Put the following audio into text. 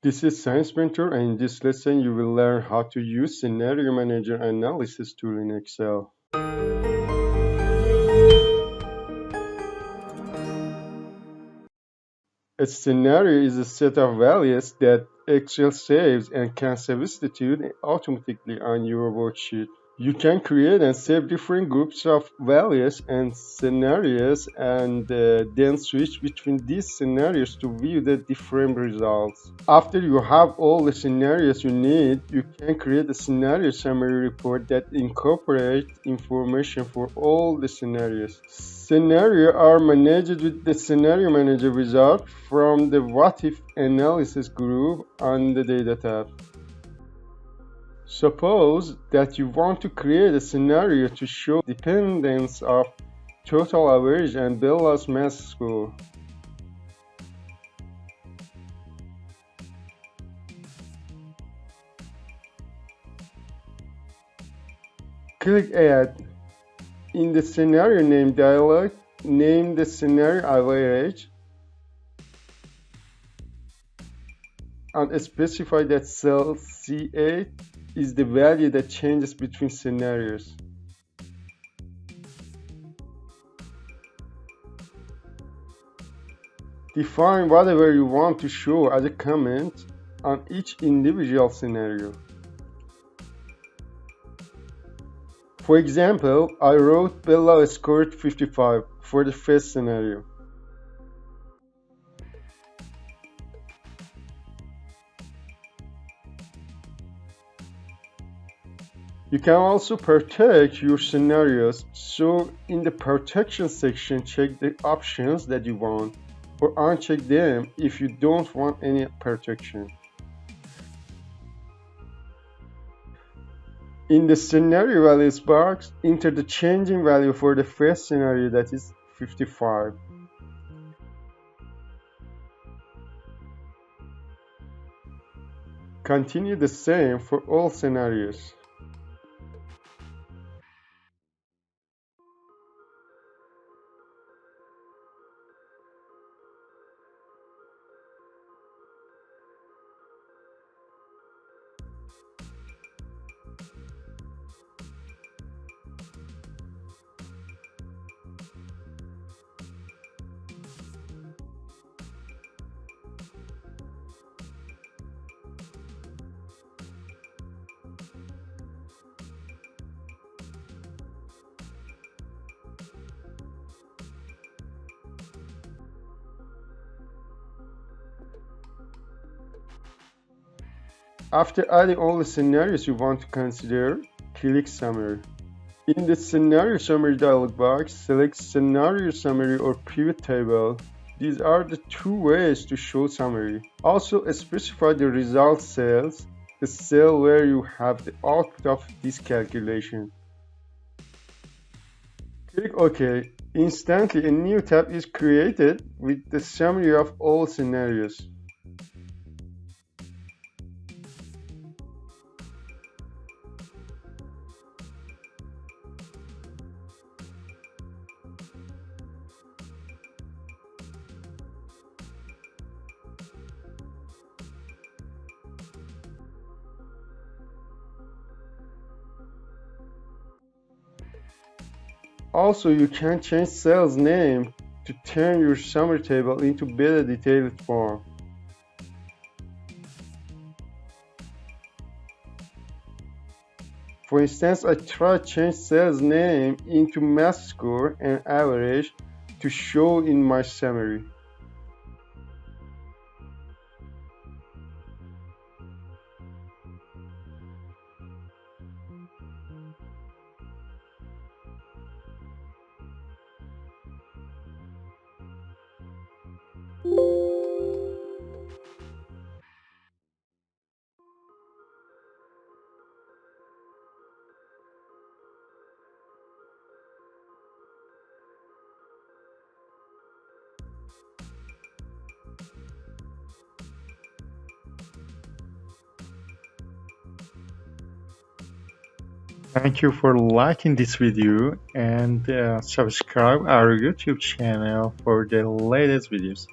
This is Science Mentor, and in this lesson you will learn how to use Scenario Manager Analysis tool in Excel. A scenario is a set of values that Excel saves and can substitute automatically on your worksheet. You can create and save different groups of values and scenarios and then switch between these scenarios to view the different results. After you have all the scenarios you need, you can create a scenario summary report that incorporates information for all the scenarios. Scenarios are managed with the Scenario Manager wizard from the What If Analysis group on the Data tab. Suppose that you want to create a scenario to show dependence of total average and Bella's math score. Click Add. In the Scenario Name dialog, name the scenario average and specify that cell C8 is the value that changes between scenarios. Define whatever you want to show as a comment on each individual scenario. For example, I wrote Bella scored 55 for the first scenario. You can also protect your scenarios, so in the protection section check the options that you want or uncheck them if you don't want any protection. In the scenario values box, enter the changing value for the first scenario, that is 55. Continue the same for all scenarios. After adding all the scenarios you want to consider, click Summary. In the Scenario Summary dialog box, select Scenario Summary or Pivot Table. These are the two ways to show summary. Also specify the result cells, the cell where you have the output of this calculation. Click OK. Instantly a new tab is created with the summary of all scenarios. Also, you can change cell's name to turn your summary table into better detailed form. For instance, I try change cell's name into math score and average to show in my summary. Thank you for liking this video and subscribe our YouTube channel for the latest videos.